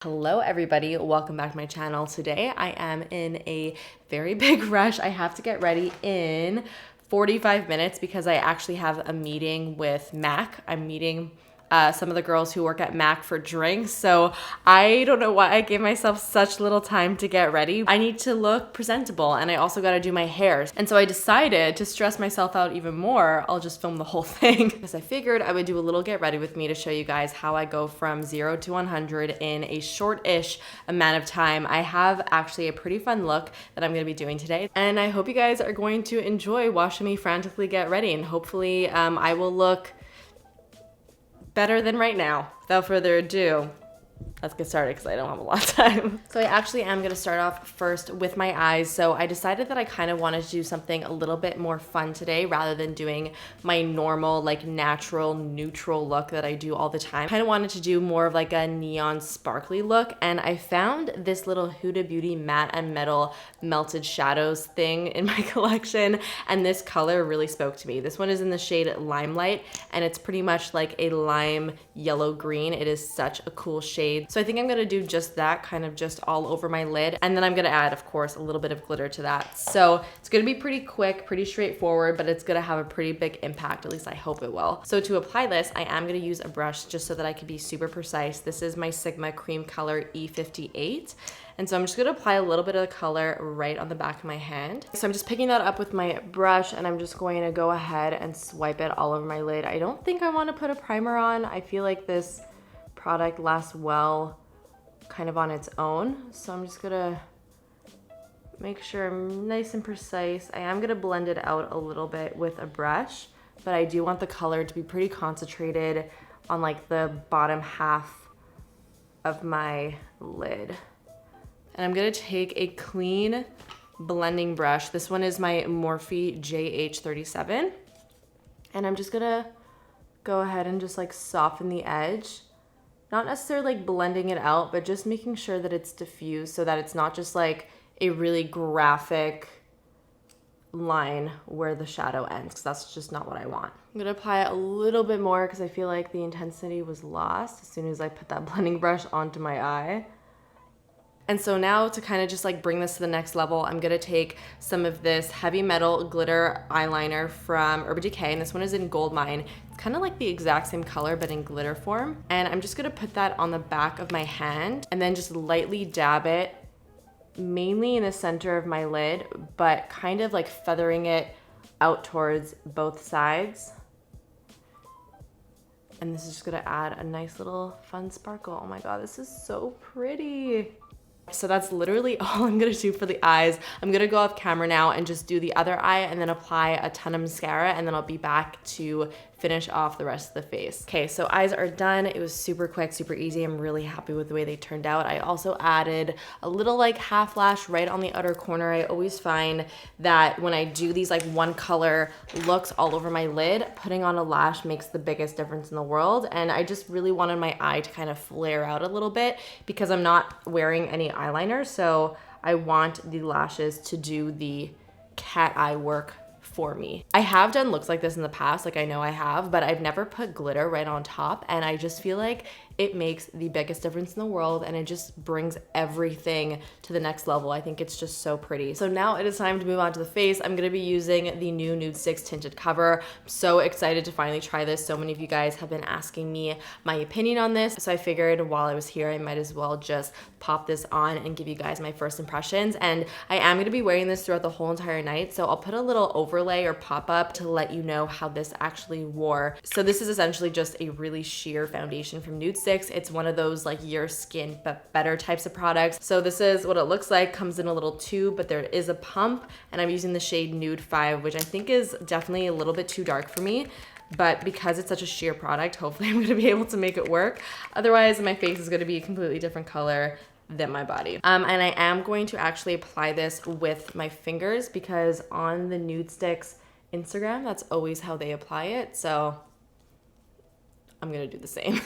Hello everybody, welcome back to my channel. Today I am in a very big rush. I have to get ready in 45 minutes because I actually have a meeting with Mac. I'm meeting some of the girls who work at Mac for drinks. So I don't know why I gave myself such little time to get ready. I need to look presentable and I also got to do my hair. And so I decided to stress myself out even more. I'll just film the whole thing because I figured I would do a little get ready with me to show you guys how I go from 0 to 100 in a short-ish amount of time. I have actually a pretty fun look that I'm going to be doing today. And I hope you guys are going to enjoy watching me frantically get ready, and hopefully I will look better than right now. Without further ado, let's get started because I don't have a lot of time. So I actually am going to start off first with my eyes. So I decided that I kind of wanted to do something a little bit more fun today rather than doing my normal, like natural, neutral look that I do all the time. I kind of wanted to do more of like a neon sparkly look, and I found this little Huda Beauty matte and metal melted shadows thing in my collection, and this color really spoke to me. This one is in the shade Limelight, and it's pretty much like a lime yellow green. It is such a cool shade. So I think I'm gonna do just that, kind of just all over my lid. And then I'm gonna add, of course, a little bit of glitter to that. So it's gonna be pretty quick, pretty straightforward, but it's gonna have a pretty big impact. At least I hope it will. So to apply this, I am gonna use a brush just so that I can be super precise. This is my Sigma Cream Color E58. And so I'm just gonna apply a little bit of the color right on the back of my hand. So I'm just picking that up with my brush and I'm just going to go ahead and swipe it all over my lid. I don't think I wanna put a primer on. I feel like this product lasts well kind of on its own. So I'm just gonna make sure I'm nice and precise. I am gonna blend it out a little bit with a brush, but I do want the color to be pretty concentrated on like the bottom half of my lid. And I'm gonna take a clean blending brush. This one is my Morphe JH37. And I'm just gonna go ahead and just like soften the edge. Not necessarily like blending it out, but just making sure that it's diffused so that it's not just like a really graphic line where the shadow ends, because that's just not what I want. I'm gonna apply it a little bit more because I feel like the intensity was lost as soon as I put that blending brush onto my eye. And so now to kind of just like bring this to the next level, I'm gonna take some of this heavy metal glitter eyeliner from Urban Decay, and this one is in Gold Mine. It's kind of like the exact same color, but in glitter form. And I'm just gonna put that on the back of my hand and then just lightly dab it, mainly in the center of my lid, but kind of like feathering it out towards both sides. And this is just gonna add a nice little fun sparkle. Oh my God, this is so pretty. So that's literally all I'm gonna do for the eyes. I'm gonna go off camera now and just do the other eye and then apply a ton of mascara, and then I'll be back to finish off the rest of the face. Okay, so eyes are done. It was super quick, super easy. I'm really happy with the way they turned out. I also added a little like half lash right on the outer corner. I always find that when I do these like one color looks all over my lid, putting on a lash makes the biggest difference in the world. And I just really wanted my eye to kind of flare out a little bit because I'm not wearing any eyeliner. So I want the lashes to do the cat eye work for me. I have done looks like this in the past, like I know I have, but I've never put glitter right on top, and I just feel like it makes the biggest difference in the world, and it just brings everything to the next level. I think it's just so pretty. So now it is time to move on to the face. I'm gonna be using the new Nude 6 tinted cover. I'm so excited to finally try this. So many of you guys have been asking me my opinion on this, so I figured while I was here, I might as well just pop this on and give you guys my first impressions. And I am gonna be wearing this throughout the whole entire night, so I'll put a little overlay or pop-up to let you know how this actually wore. So this is essentially just a really sheer foundation from Nude 6. It's one of those like your skin but better types of products. So this is what it looks like. Comes in a little tube, but there is a pump, and I'm using the shade Nude 5, which I think is definitely a little bit too dark for me. But because it's such a sheer product, hopefully I'm gonna be able to make it work. Otherwise, my face is gonna be a completely different color than my body. And I am going to actually apply this with my fingers because on the Nude Sticks Instagram, that's always how they apply it. So I'm gonna do the same.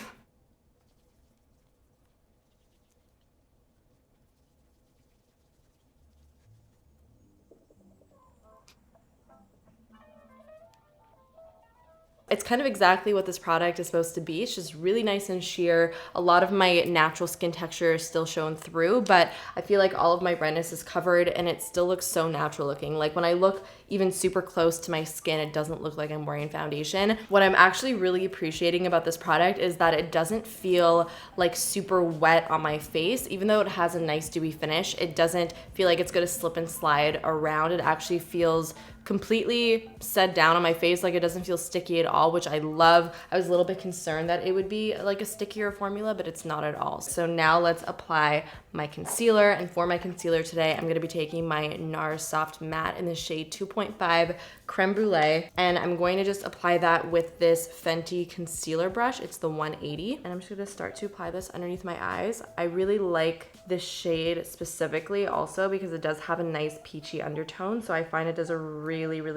It's kind of exactly what this product is supposed to be. It's just really nice and sheer. A lot of my natural skin texture is still shown through, but I feel like all of my redness is covered and it still looks so natural looking. Like when I look even super close to my skin, it doesn't look like I'm wearing foundation. What I'm actually really appreciating about this product is that it doesn't feel like super wet on my face. Even though it has a nice dewy finish, it doesn't feel like it's gonna slip and slide around. It actually feels completely set down on my face. Like it doesn't feel sticky at all, which I love. I was a little bit concerned that it would be like a stickier formula, but it's not at all. So now let's apply my concealer. And for my concealer today, I'm gonna be taking my NARS Soft Matte in the shade 2.5 Creme Brulee. And I'm going to just apply that with this Fenty concealer brush. It's the 180. And I'm just gonna start to apply this underneath my eyes. I really like this shade specifically also because it does have a nice peachy undertone. So I find it does a really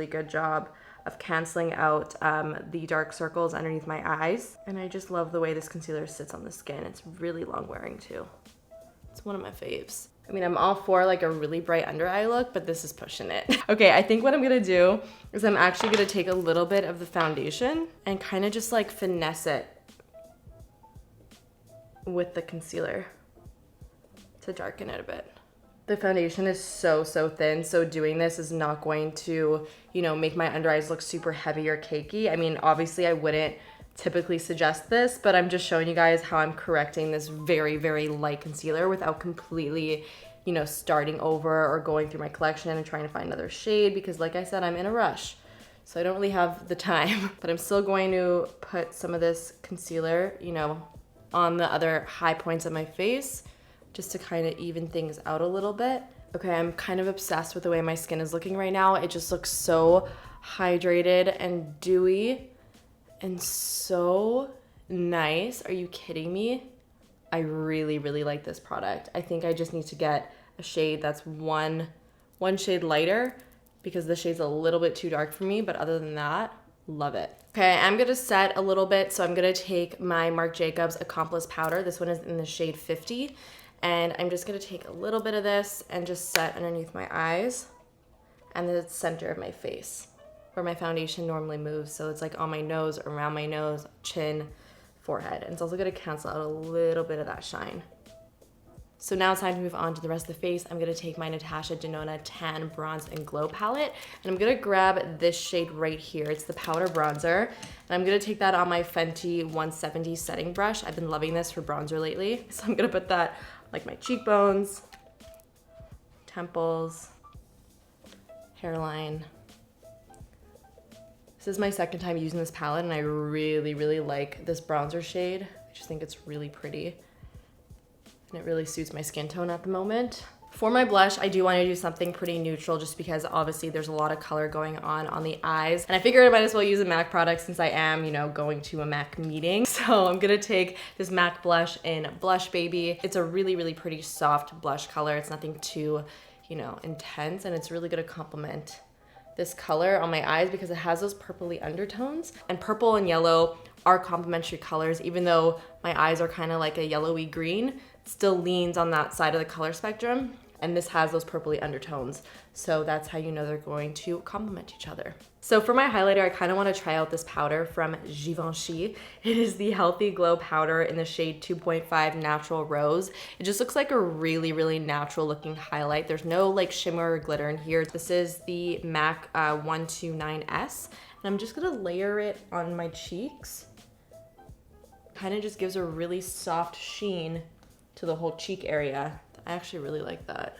good job of canceling out the dark circles underneath my eyes. And I just love the way this concealer sits on the skin. It's really long wearing too. It's one of my faves. I mean, I'm all for like a really bright under eye look, but this is pushing it. Okay, I think what I'm gonna do is I'm actually gonna take a little bit of the foundation and kind of just like finesse it with the concealer to darken it a bit. The foundation is so thin, so doing this is not going to, you know, make my under eyes look super heavy or cakey. I mean, obviously I wouldn't typically suggest this, but I'm just showing you guys how I'm correcting this very light concealer without completely, you know, starting over or going through my collection and trying to find another shade because like I said, I'm in a rush. So I don't really have the time, but I'm still going to put some of this concealer, you know, on the other high points of my face just to kind of even things out a little bit. Okay, I'm kind of obsessed with the way my skin is looking right now. It just looks so hydrated and dewy and so nice. Are you kidding me? I really like this product. I think I just need to get a shade that's one shade lighter because the shade's a little bit too dark for me, but other than that, love it. Okay, I'm gonna set a little bit, so I'm gonna take my Marc Jacobs Accomplice powder. This one is in the shade 50, and I'm just gonna take a little bit of this and just set underneath my eyes and the center of my face, where my foundation normally moves. So it's like on my nose, around my nose, chin, forehead. And it's also gonna cancel out a little bit of that shine. So now it's time to move on to the rest of the face. I'm gonna take my Natasha Denona Tan Bronze and Glow palette, and I'm gonna grab this shade right here. It's the powder bronzer, and I'm gonna take that on my Fenty 170 setting brush. I've been loving this for bronzer lately. So I'm gonna put that on, like, my cheekbones, temples, hairline. This is my second time using this palette, and I really like this bronzer shade. I just think it's really pretty. And it really suits my skin tone at the moment. For my blush, I do want to do something pretty neutral just because obviously there's a lot of color going on the eyes. And I figured I might as well use a MAC product since I am, you know, going to a MAC meeting. So I'm gonna take this MAC blush in Blush Baby. It's a really pretty soft blush color. It's nothing too, you know, intense, and it's really gonna complement this color on my eyes because it has those purpley undertones, and purple and yellow are complementary colors. Even though my eyes are kind of like a yellowy green, it still leans on that side of the color spectrum, and this has those purpley undertones. So that's how you know they're going to complement each other. So for my highlighter, I kind of want to try out this powder from Givenchy. It is the Healthy Glow powder in the shade 2.5 Natural Rose. It just looks like a really natural looking highlight. There's no like shimmer or glitter in here. This is the MAC 129S, and I'm just gonna layer it on my cheeks. Kind of just gives a really soft sheen to the whole cheek area. I actually really like that.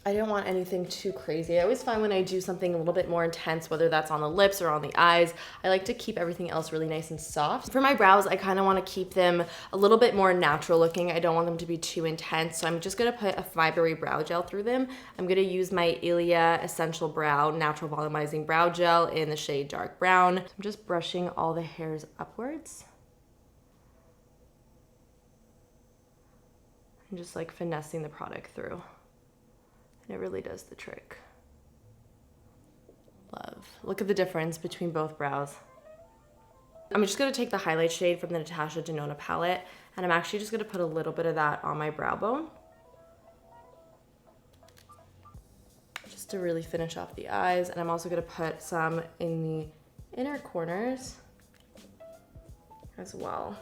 I didn't want anything too crazy. I always find when I do something a little bit more intense, whether that's on the lips or on the eyes, I like to keep everything else really nice and soft. For my brows, I kind of want to keep them a little bit more natural looking. I don't want them to be too intense, so I'm just going to put a fibery brow gel through them. I'm going to use my Ilia Essential Brow Natural Volumizing Brow Gel in the shade Dark Brown. So I'm just brushing all the hairs upwards. And just like finessing the product through. And it really does the trick. Love. Look at the difference between both brows. I'm just gonna take the highlight shade from the Natasha Denona palette, and I'm actually just gonna put a little bit of that on my brow bone. Just to really finish off the eyes. And I'm also gonna put some in the inner corners as well.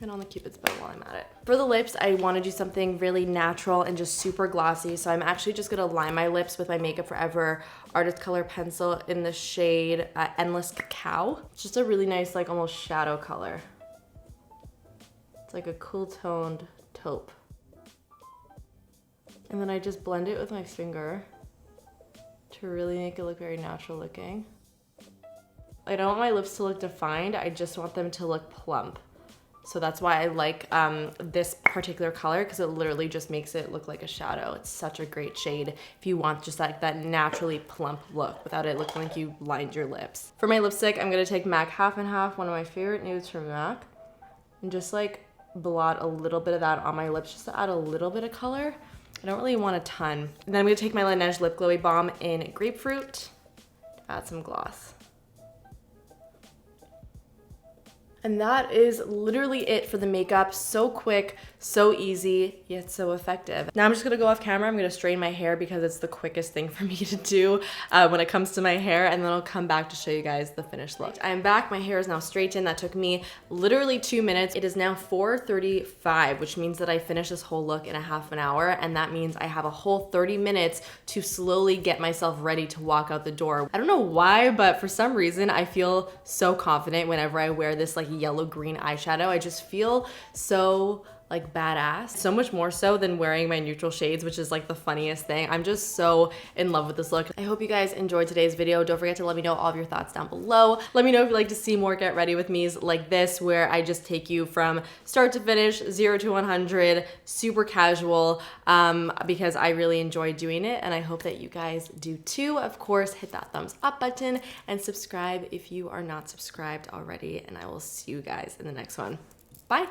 And on the Cupid's bow while I'm at it. For the lips, I want to do something really natural and just super glossy. So I'm actually just gonna line my lips with my Makeup Forever Artist Color Pencil in the shade Endless Cacao. It's just a really nice, like almost shadow color. It's like a cool toned taupe. And then I just blend it with my finger to really make it look very natural looking. I don't want my lips to look defined, I just want them to look plump. So that's why I like this particular color, because it literally just makes it look like a shadow. It's such a great shade if you want just like that naturally plump look without it looking like you lined your lips. For my lipstick, I'm gonna take MAC Half and Half, one of my favorite nudes from MAC, and just like blot a little bit of that on my lips just to add a little bit of color. I don't really want a ton. And then I'm gonna take my Laneige Lip Glowy Balm in Grapefruit to add some gloss. And that is literally it for the makeup. So quick, so easy, yet so effective. Now I'm just gonna go off camera. I'm gonna straighten my hair because it's the quickest thing for me to do when it comes to my hair, and then I'll come back to show you guys the finished look. I'm back, my hair is now straightened. That took me literally 2 minutes. It is now 4:35, which means that I finished this whole look in a half an hour, and that means I have a whole 30 minutes to slowly get myself ready to walk out the door. I don't know why, but for some reason, I feel so confident whenever I wear this like yellow green eyeshadow. I just feel so like badass, so much more so than wearing my neutral shades, which is like the funniest thing. I'm just so in love with this look. I hope you guys enjoyed today's video. Don't forget to let me know all of your thoughts down below. Let me know if you'd like to see more get ready with me's like this, where I just take you from start to finish, 0 to 100, super casual, because I really enjoy doing it, and I hope that you guys do too. Of course, hit that thumbs up button and subscribe if you are not subscribed already, and I will see you guys in the next one. Bye.